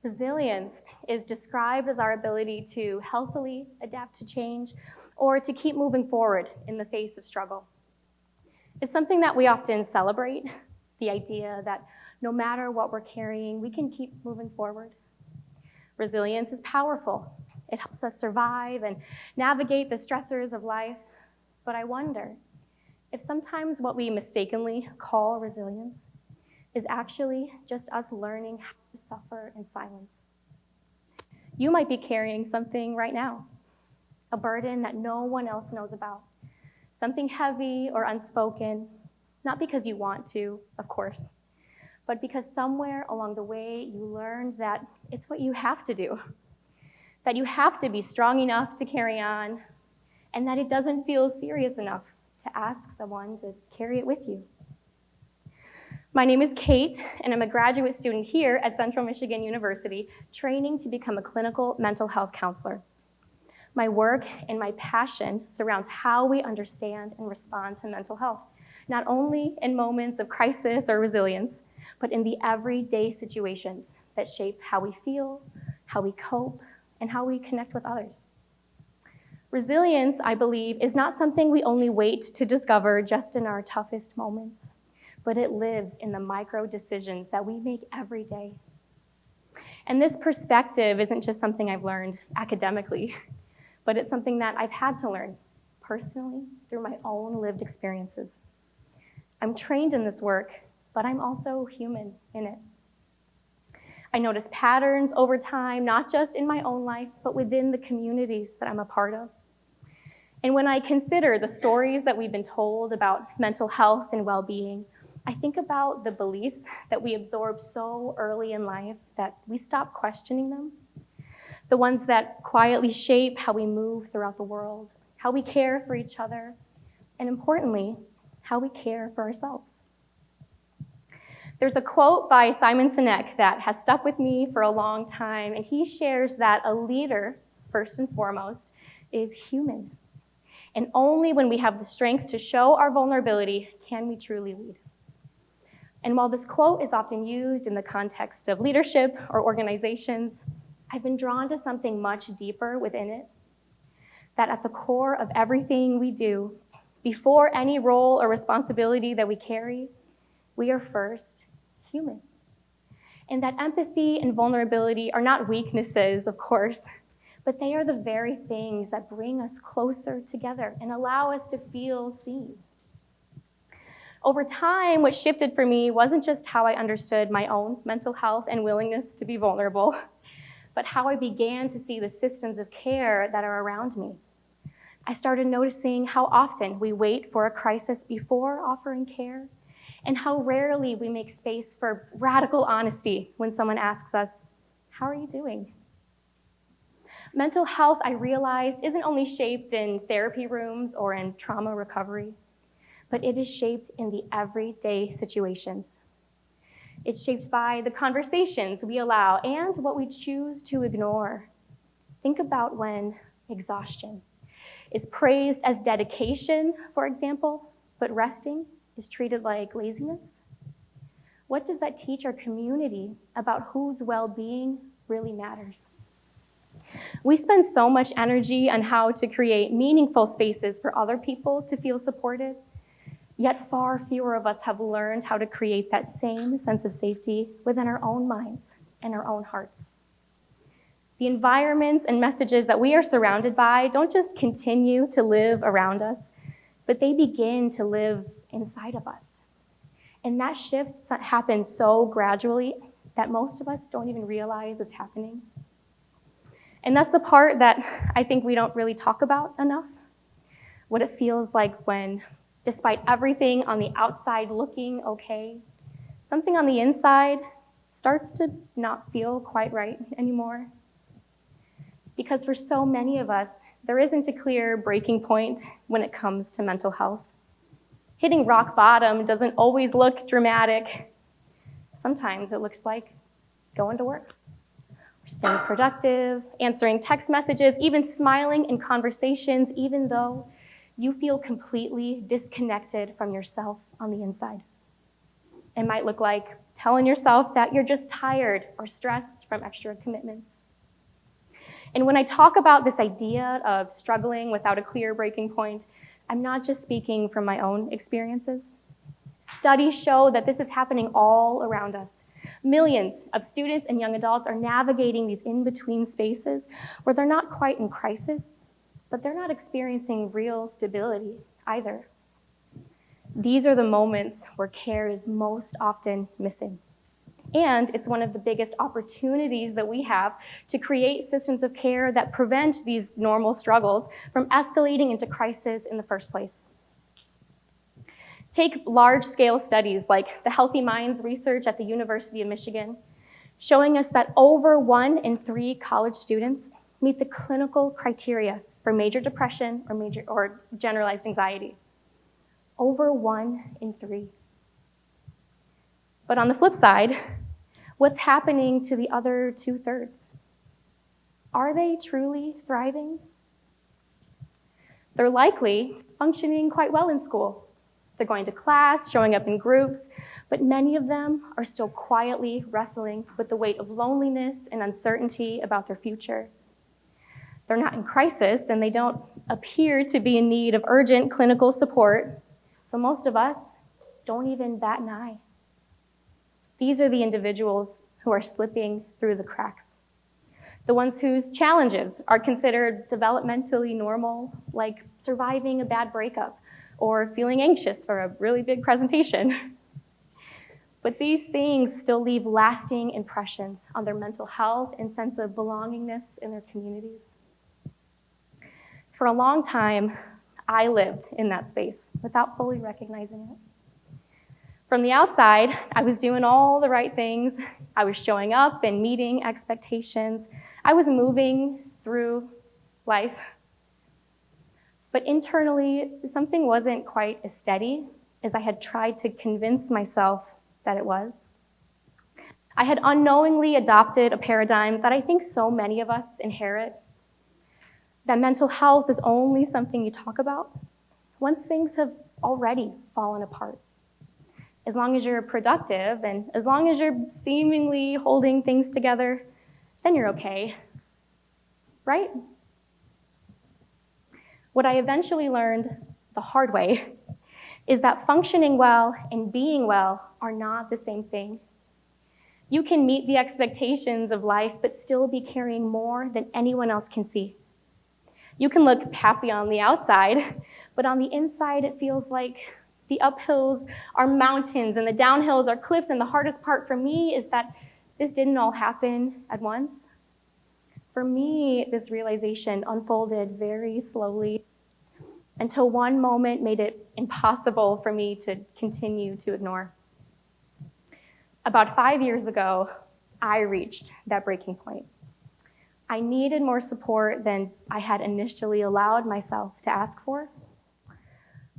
Resilience is described as our ability to healthily adapt to change or to keep moving forward in the face of struggle. It's something that we often celebrate, the idea that no matter what we're carrying, we can keep moving forward. Resilience is powerful. It helps us survive and navigate the stressors of life. But I wonder if sometimes what we mistakenly call resilience is actually just us learning how to suffer in silence. You might be carrying something right now, a burden that no one else knows about, something heavy or unspoken, not because you want to, of course, but because somewhere along the way you learned that it's what you have to do, that you have to be strong enough to carry on, and that it doesn't feel serious enough to ask someone to carry it with you. My name is Kait, and I'm a graduate student here at Central Michigan University, training to become a clinical mental health counselor. My work and my passion surrounds how we understand and respond to mental health, not only in moments of crisis or resilience, but in the everyday situations that shape how we feel, how we cope, and how we connect with others. Resilience, I believe, is not something we only wait to discover just in our toughest moments, but it lives in the micro decisions that we make every day. And this perspective isn't just something I've learned academically, but it's something that I've had to learn personally through my own lived experiences. I'm trained in this work, but I'm also human in it. I notice patterns over time, not just in my own life, but within the communities that I'm a part of. And when I consider the stories that we've been told about mental health and well-being, I think about the beliefs that we absorb so early in life that we stop questioning them. The ones that quietly shape how we move throughout the world, how we care for each other, and importantly, how we care for ourselves. There's a quote by Simon Sinek that has stuck with me for a long time, and he shares that a leader, first and foremost, is human. And only when we have the strength to show our vulnerability can we truly lead. And while this quote is often used in the context of leadership or organizations, I've been drawn to something much deeper within it, that at the core of everything we do, before any role or responsibility that we carry, we are first human. And that empathy and vulnerability are not weaknesses, of course, but they are the very things that bring us closer together and allow us to feel seen. Over time, what shifted for me wasn't just how I understood my own mental health and willingness to be vulnerable, but how I began to see the systems of care that are around me. I started noticing how often we wait for a crisis before offering care, and how rarely we make space for radical honesty when someone asks us, "How are you doing?" Mental health, I realized, isn't only shaped in therapy rooms or in trauma recovery, but it is shaped in the everyday situations. It's shaped by the conversations we allow and what we choose to ignore. Think about when exhaustion is praised as dedication, for example, but resting is treated like laziness. What does that teach our community about whose well-being really matters? We spend so much energy on how to create meaningful spaces for other people to feel supported, yet far fewer of us have learned how to create that same sense of safety within our own minds and our own hearts. The environments and messages that we are surrounded by don't just continue to live around us, but they begin to live inside of us. And that shift happens so gradually that most of us don't even realize it's happening. And that's the part that I think we don't really talk about enough. What it feels like when, despite everything on the outside looking okay, something on the inside starts to not feel quite right anymore. Because for so many of us, there isn't a clear breaking point when it comes to mental health. Hitting rock bottom doesn't always look dramatic. Sometimes it looks like going to work, or staying productive, answering text messages, even smiling in conversations, even though you feel completely disconnected from yourself on the inside. It might look like telling yourself that you're just tired or stressed from extra commitments. And when I talk about this idea of struggling without a clear breaking point, I'm not just speaking from my own experiences. Studies show that this is happening all around us. Millions of students and young adults are navigating these in-between spaces where they're not quite in crisis, but they're not experiencing real stability either. These are the moments where care is most often missing. And it's one of the biggest opportunities that we have to create systems of care that prevent these normal struggles from escalating into crisis in the first place. Take large-scale studies like the Healthy Minds research at the University of Michigan, showing us that over 1 in 3 college students meet the clinical criteria for major depression or generalized anxiety. Over 1 in 3. But on the flip side, what's happening to the other 2/3? Are they truly thriving? They're likely functioning quite well in school. They're going to class, showing up in groups, but many of them are still quietly wrestling with the weight of loneliness and uncertainty about their future. They're not in crisis, and they don't appear to be in need of urgent clinical support, so most of us don't even bat an eye. These are the individuals who are slipping through the cracks. The ones whose challenges are considered developmentally normal, like surviving a bad breakup or feeling anxious for a really big presentation. But these things still leave lasting impressions on their mental health and sense of belongingness in their communities. For a long time, I lived in that space without fully recognizing it. From the outside, I was doing all the right things. I was showing up and meeting expectations. I was moving through life. But internally, something wasn't quite as steady as I had tried to convince myself that it was. I had unknowingly adopted a paradigm that I think so many of us inherit, that mental health is only something you talk about once things have already fallen apart. As long as you're productive and as long as you're seemingly holding things together, then you're okay, right? What I eventually learned the hard way is that functioning well and being well are not the same thing. You can meet the expectations of life, but still be carrying more than anyone else can see. You can look happy on the outside, but on the inside, it feels like the uphills are mountains and the downhills are cliffs, and the hardest part for me is that this didn't all happen at once. For me, this realization unfolded very slowly until one moment made it impossible for me to continue to ignore. About 5 years ago, I reached that breaking point. I needed more support than I had initially allowed myself to ask for.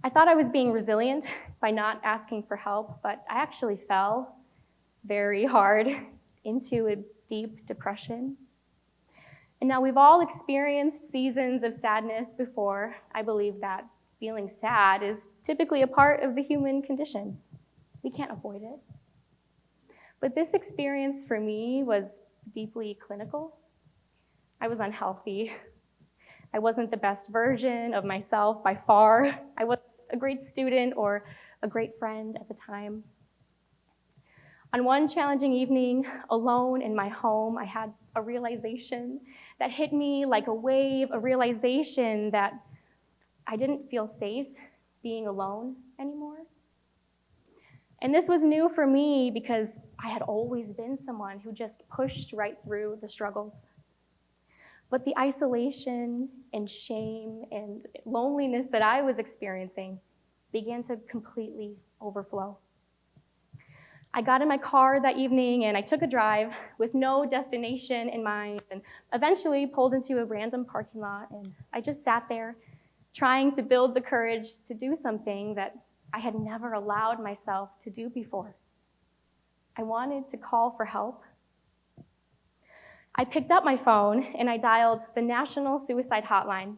I thought I was being resilient by not asking for help, but I actually fell very hard into a deep depression. And now we've all experienced seasons of sadness before. I believe that feeling sad is typically a part of the human condition. We can't avoid it. But this experience for me was deeply clinical. I was unhealthy. I wasn't the best version of myself by far. I wasn't a great student or a great friend at the time. On one challenging evening, alone in my home, I had a realization that hit me like a wave, a realization that I didn't feel safe being alone anymore. And this was new for me because I had always been someone who just pushed right through the struggles. But the isolation and shame and loneliness that I was experiencing began to completely overflow. I got in my car that evening and I took a drive with no destination in mind and eventually pulled into a random parking lot, and I just sat there trying to build the courage to do something that I had never allowed myself to do before. I wanted to call for help. I picked up my phone and I dialed the National Suicide Hotline.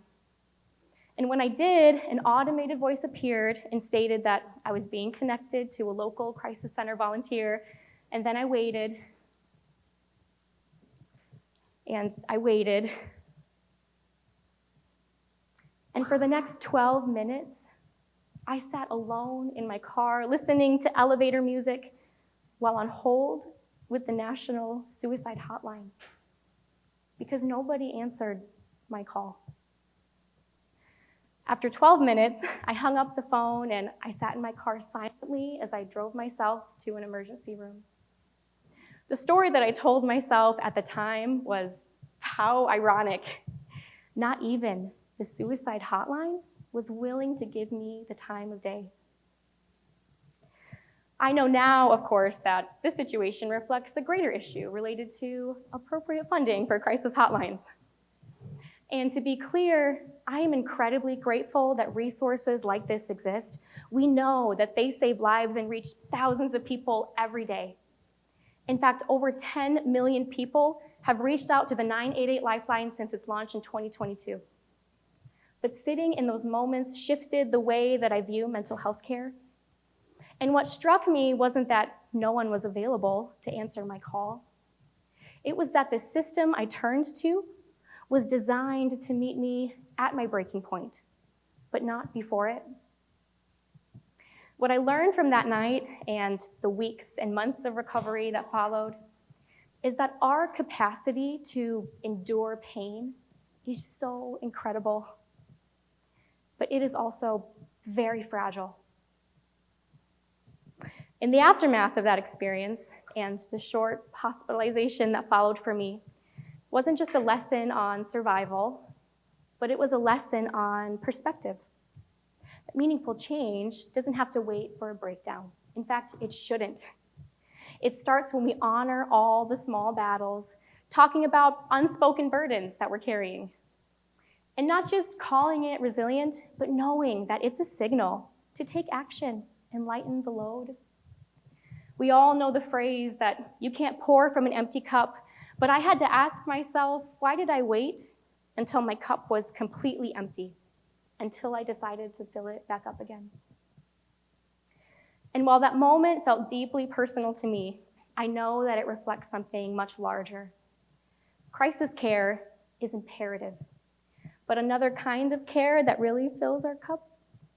And when I did, an automated voice appeared and stated that I was being connected to a local crisis center volunteer And then I waited, and I waited. And for the next 12 minutes, I sat alone in my car listening to elevator music while on hold with the National Suicide Hotline because nobody answered my call. After 12 minutes, I hung up the phone and I sat in my car silently as I drove myself to an emergency room. The story that I told myself at the time was, how ironic. Not even the suicide hotline was willing to give me the time of day. I know now, of course, that this situation reflects a greater issue related to appropriate funding for crisis hotlines. And to be clear, I am incredibly grateful that resources like this exist. We know that they save lives and reach thousands of people every day. In fact, over 10 million people have reached out to the 988 Lifeline since its launch in 2022. But sitting in those moments shifted the way that I view mental health care. And what struck me wasn't that no one was available to answer my call. It was that the system I turned to was designed to meet me at my breaking point, but not before it. What I learned from that night and the weeks and months of recovery that followed is that our capacity to endure pain is so incredible, but it is also very fragile. In the aftermath of that experience and the short hospitalization that followed for me, wasn't just a lesson on survival, but it was a lesson on perspective. That meaningful change doesn't have to wait for a breakdown. In fact, it shouldn't. It starts when we honor all the small battles, talking about unspoken burdens that we're carrying. And not just calling it resilient, but knowing that it's a signal to take action and lighten the load. We all know the phrase that you can't pour from an empty cup, but I had to ask myself, why did I wait until my cup was completely empty, until I decided to fill it back up again? And while that moment felt deeply personal to me, I know that it reflects something much larger. Crisis care is imperative, but another kind of care that really fills our cup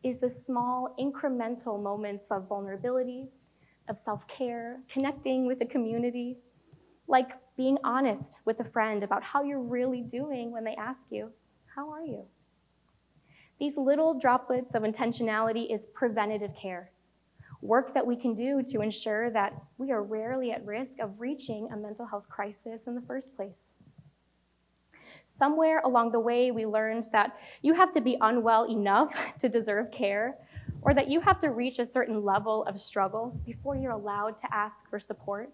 is the small, incremental moments of vulnerability, of self-care, connecting with the community, like being honest with a friend about how you're really doing when they ask you, how are you? These little droplets of intentionality is preventative care, work that we can do to ensure that we are rarely at risk of reaching a mental health crisis in the first place. Somewhere along the way, we learned that you have to be unwell enough to deserve care, or that you have to reach a certain level of struggle before you're allowed to ask for support.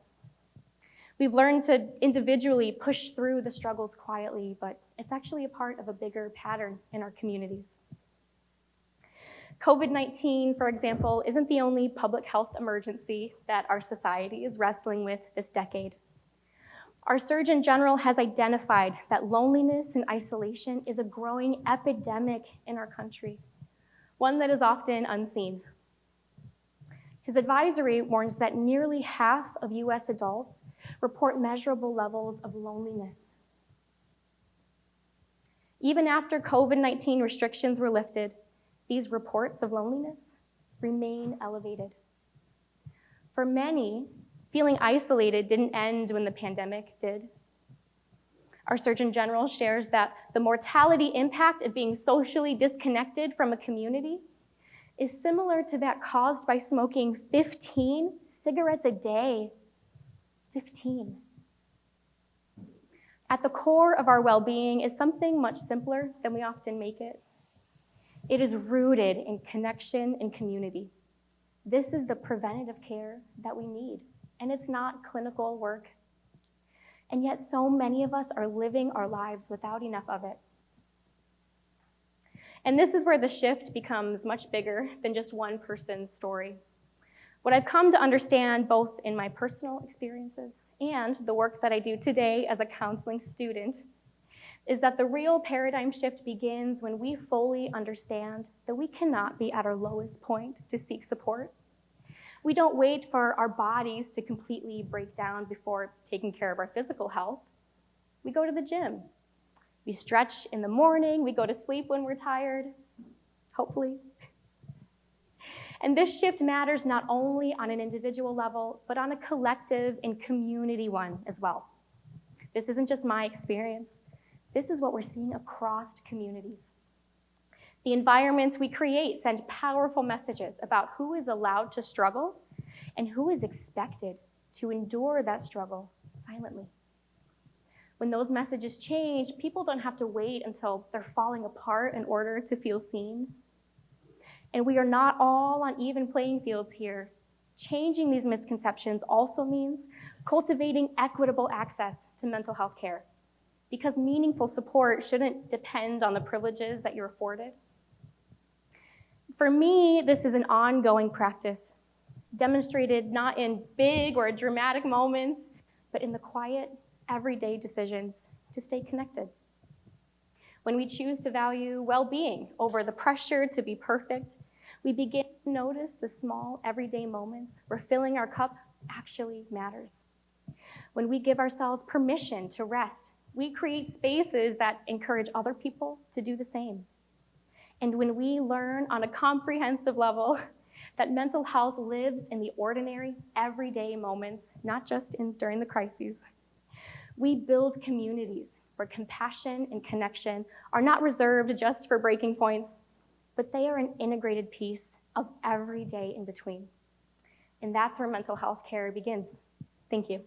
We've learned to individually push through the struggles quietly, but it's actually a part of a bigger pattern in our communities. COVID-19, for example, isn't the only public health emergency that our society is wrestling with this decade. Our Surgeon General has identified that loneliness and isolation is a growing epidemic in our country, one that is often unseen. His advisory warns that nearly half of US adults report measurable levels of loneliness. Even after COVID-19 restrictions were lifted, these reports of loneliness remain elevated. For many, feeling isolated didn't end when the pandemic did. Our Surgeon General shares that the mortality impact of being socially disconnected from a community is similar to that caused by smoking 15 cigarettes a day. 15. At the core of our well-being is something much simpler than we often make it. It is rooted in connection and community. This is the preventative care that we need, and it's not clinical work. And yet so many of us are living our lives without enough of it. And this is where the shift becomes much bigger than just one person's story. What I've come to understand both in my personal experiences and the work that I do today as a counseling student is that the real paradigm shift begins when we fully understand that we cannot be at our lowest point to seek support, We don't wait for our bodies to completely break down before taking care of our physical health. We go to the gym. We stretch in the morning. We go to sleep when we're tired, hopefully. And this shift matters not only on an individual level, but on a collective and community one as well. This isn't just my experience. This is what we're seeing across communities. The environments we create send powerful messages about who is allowed to struggle and who is expected to endure that struggle silently. When those messages change, people don't have to wait until they're falling apart in order to feel seen. And we are not all on even playing fields here. Changing these misconceptions also means cultivating equitable access to mental health care, because meaningful support shouldn't depend on the privileges that you're afforded. For me, this is an ongoing practice, demonstrated not in big or dramatic moments, but in the quiet, everyday decisions to stay connected. When we choose to value well-being over the pressure to be perfect, we begin to notice the small, everyday moments where filling our cup actually matters. When we give ourselves permission to rest, we create spaces that encourage other people to do the same. And when we learn on a comprehensive level that mental health lives in the ordinary, everyday moments, not just during the crises, we build communities where compassion and connection are not reserved just for breaking points, but they are an integrated piece of every day in between. And that's where mental health care begins. Thank you.